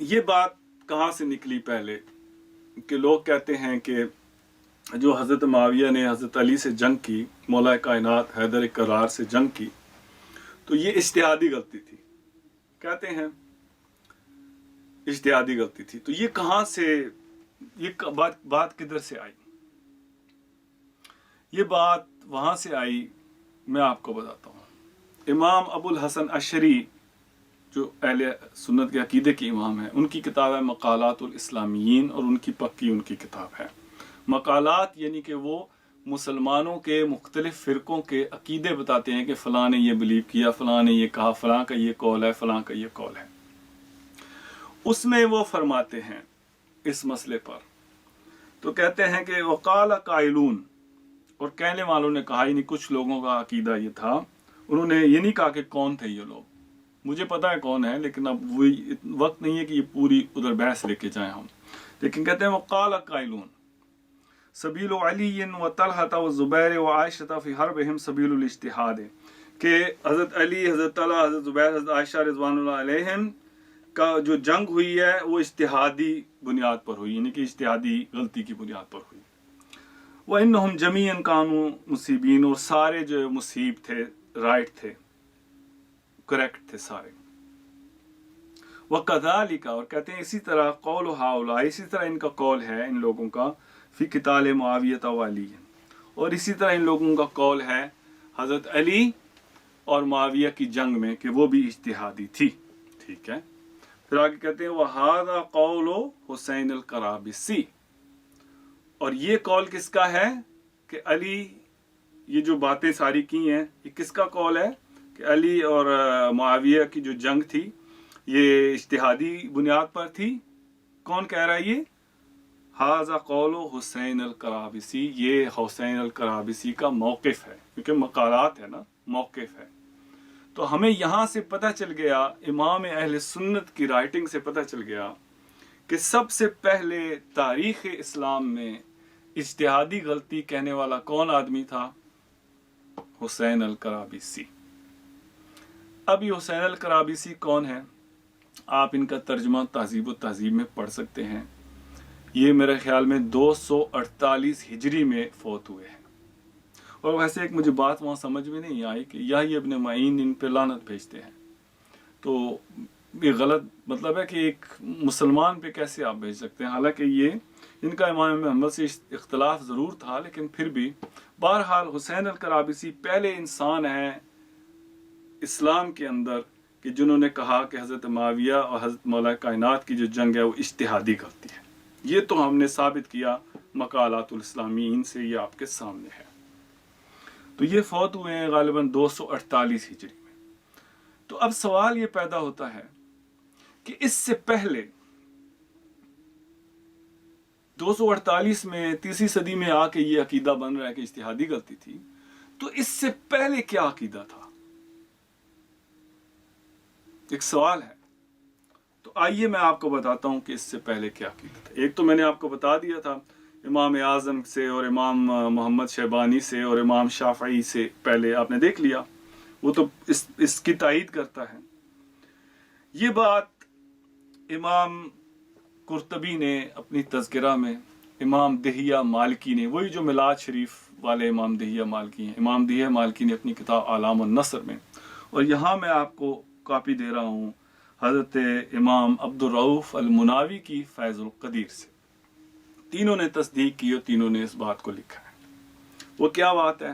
یہ بات کہاں سے نکلی پہلے کہ لوگ کہتے ہیں کہ جو حضرت معاویہ نے حضرت علی سے جنگ کی، مولا کائنات حیدر کرار سے جنگ کی، تو یہ اجتہادی غلطی تھی، کہتے ہیں اجتہادی غلطی تھی۔ تو یہ کہاں سے، یہ بات کدھر سے آئی؟ یہ بات وہاں سے آئی، میں آپ کو بتاتا ہوں۔ امام ابو الحسن اشعری جو اہل سنت کے عقیدے کے امام ہیں، ان کی کتاب ہے مقالات الاسلامیین، اور ان کی پکی ان کی کتاب ہے۔ مقالات یعنی کہ وہ مسلمانوں کے مختلف فرقوں کے عقیدے بتاتے ہیں کہ فلاں نے یہ بلیو کیا، فلاں نے یہ کہا، فلاں کا یہ قول ہے، فلاں کا یہ قول ہے۔ اس میں وہ فرماتے ہیں اس مسئلے پر، تو کہتے ہیں کہ وقال قائلون، اور کہنے والوں نے کہا، یعنی کچھ لوگوں کا عقیدہ یہ تھا، انہوں نے یہ نہیں کہا کہ کون تھے یہ لوگ، مجھے پتا ہے کون ہے، لیکن اب وہی وقت نہیں ہے کہ یہ پوری ادھر بحث لے کے جائیں ہم، لیکن کہتے ہیں وقال قائلون سبیل علی و طلحہ و زبیر و عائشہ فی حربہم سبیل الاجتہاد، کہ حضرت علی، حضرت طلحہ، حضرت زبیر، حضرت عائشہ رضوان اللہ علیہم کا جو جنگ ہوئی ہے وہ اجتہادی بنیاد پر ہوئی، یعنی کہ اجتہادی غلطی کی بنیاد پر ہوئی۔ وَإِنَّهُمْ جَمِيعًا كَانُوا مُصِيبِينَ، اور سارے جو مصیب تھے، رائٹ تھے، کریکٹ تھے سارے۔ وَكَذَلِكَ، اور کہتے ہیں اسی طرح قول هؤلاء، اسی طرح ان کا قول ہے ان لوگوں کا، فی قتال معاویہ وعلی، اور اسی طرح ان لوگوں کا قول ہے حضرت علی اور معاویہ کی جنگ میں کہ وہ بھی اجتہادی تھی، ٹھیک ہے۔ پھر آگے کہتے ہیں وَهَذَا قَوْلُ حسین القرابسی، اور یہ قول کس کا ہے کہ علی، یہ جو باتیں ساری کی ہیں یہ کس کا قول ہے کہ علی اور معاویہ کی جو جنگ تھی یہ اجتہادی بنیاد پر تھی۔ کون کہہ رہا ہے یہ؟ ھذا قول حسین القرابسی، یہ حسین القرابسی کا موقف ہے، کیونکہ مقالات ہے نا، موقف ہے۔ تو ہمیں یہاں سے پتہ چل گیا، امام اہل سنت کی رائٹنگ سے پتہ چل گیا کہ سب سے پہلے تاریخ اسلام میں اجتہادی غلطی کہنے والا کون آدمی تھا؟ حسین القرابسی۔ اب یہ حسین القرابسی کون ہے؟ آپ ان کا ترجمہ تہذیب و تہذیب میں پڑھ سکتے ہیں۔ یہ میرے خیال میں 248 ہجری میں فوت ہوئے ہیں۔ اور ویسے ایک مجھے بات وہاں سمجھ میں نہیں آئی کہ یحییٰ ابن معین ان پہ لعنت بھیجتے ہیں، تو یہ غلط مطلب ہے کہ ایک مسلمان پہ کیسے آپ بھیج سکتے ہیں؟ حالانکہ یہ ان کا امام محمد سے اختلاف ضرور تھا، لیکن پھر بھی بہرحال حسین القرابسی پہلے انسان ہیں اسلام کے اندر کہ جنہوں نے کہا کہ حضرت معاویہ اور حضرت مولا کائنات کی جو جنگ ہے وہ اجتہادی غلطی ہے۔ یہ تو ہم نے ثابت کیا مقالات الاسلامیین سے، یہ آپ کے سامنے ہے۔ تو یہ فوت ہوئے ہیں غالباً 248 ہجری میں۔ تو اب سوال یہ پیدا ہوتا ہے کہ اس سے پہلے 248 میں، تیسری صدی میں آ کے یہ عقیدہ بن رہا ہے کہ اجتہادی غلطی تھی، تو اس سے پہلے کیا عقیدہ تھا؟ ایک سوال ہے۔ تو آئیے میں آپ کو بتاتا ہوں کہ اس سے پہلے کیا عقیدہ تھا۔ ایک تو میں نے آپ کو بتا دیا تھا، امام اعظم سے اور امام محمد شیبانی سے اور امام شافعی سے پہلے آپ نے دیکھ لیا، وہ تو اس کی تائید کرتا ہے۔ یہ بات امام قرطبی نے اپنی تذکرہ میں، امام دہیہ مالکی نے، وہی جو میلاد شریف والے امام دہیہ مالکی ہیں، امام دہیہ مالکی نے اپنی کتاب اعلام النصر میں، اور یہاں میں آپ کو کاپی دے رہا ہوں حضرت امام عبد الرؤف المناوی کی فیض القدیر سے، تینوں نے تصدیق کی اور تینوں نے اس بات کو لکھا ہے۔ وہ کیا بات ہے؟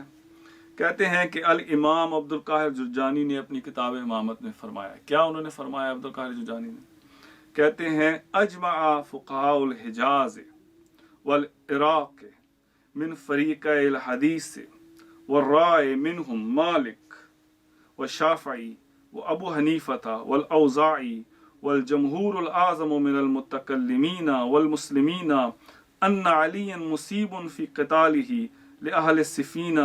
کہتے ہیں کہ الامام عبد القاہر جرجانی نے اپنی کتاب امامت میں فرمایا، کیا انہوں نے فرمایا عبد القاہر جرجانی نے؟ کہتے ہیں اجمع فقہاء الحجاز والعراق من فریق الحدیث والرائے منہم مالک والشافعی وابو حنیفہ والاوزاعی والجمہور الاعظم من المتکلمین والمسلمین ان علی مصیب فی قتالہ لأہل السفین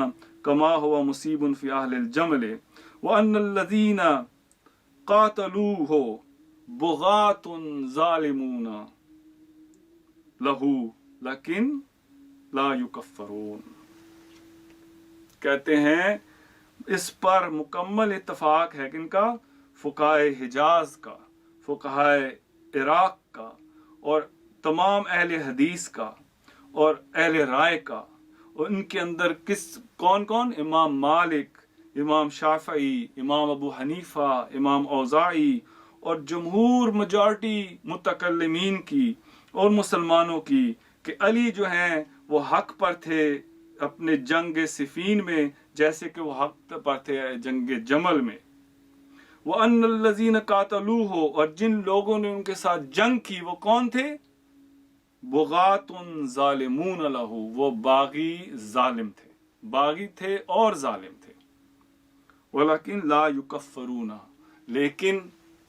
کما هو مصیب فی اہل الجمل وان الذین قاتلوہ بغات ظالمون لہو لیکن لا یکفرون۔ کہتے ہیں اس پر مکمل اتفاق ہے کہ ان کا فقہائے حجاز کا، فقہائے عراق کا اور تمام اہل حدیث کا اور اہل رائے کا، اور ان کے اندر کون کون؟ امام مالک، امام شافعی، امام ابو حنیفہ، امام اوزاعی، اور جمہور میجورٹی متکلمین کی اور مسلمانوں کی کہ علی جو ہیں وہ حق پر تھے اپنے جنگ صفین میں، جیسے کہ وہ حق پر تھے جنگ جمل میں۔ وَأَنَّ الَّذِينَ قَاتَلُوهُ، اور جن لوگوں نے ان کے ساتھ جنگ کی وہ کون تھے؟ بغاتٌ ظالمون لہ، وہ باغی ظالم تھے، باغی تھے اور ظالم تھے۔ وَلَكِنْ لَا يُكَفَّرُونَ، لیکن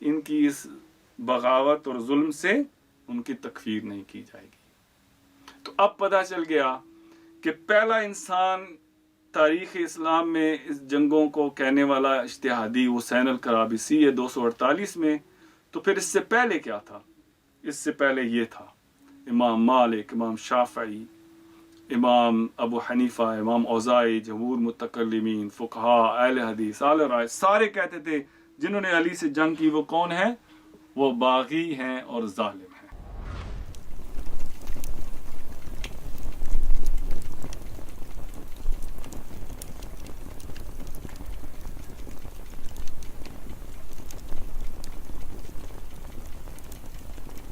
ان کی اس بغاوت اور ظلم سے ان کی تکفیر نہیں کی جائے گی۔ تو اب پتہ چل گیا کہ پہلا انسان تاریخ اسلام میں اس جنگوں کو کہنے والا اجتہادی حسین الکرابسی ہے 248 میں۔ تو پھر اس سے پہلے کیا تھا؟ اس سے پہلے یہ تھا امام مالک، امام شافعی، امام ابو حنیفہ، امام اوزاعی، جمہور متکلمین، فقہا، اہل حدیث، اہل رائے، سارے کہتے تھے جنہوں نے علی سے جنگ کی وہ کون ہیں؟ وہ باغی ہیں اور ظالم۔